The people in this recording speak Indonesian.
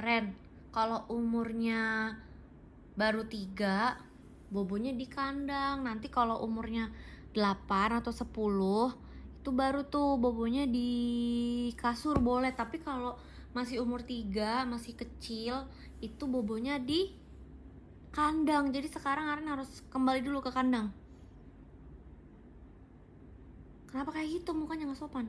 Aren, kalau umurnya baru 3, bobonya di kandang. Nanti kalau umurnya 8 atau 10, itu baru tuh bobonya di kasur boleh. Tapi kalau masih umur 3, masih kecil, itu bobonya di kandang. Jadi sekarang Aren harus kembali dulu ke kandang. Kenapa kayak gitu, mukanya gak sopan?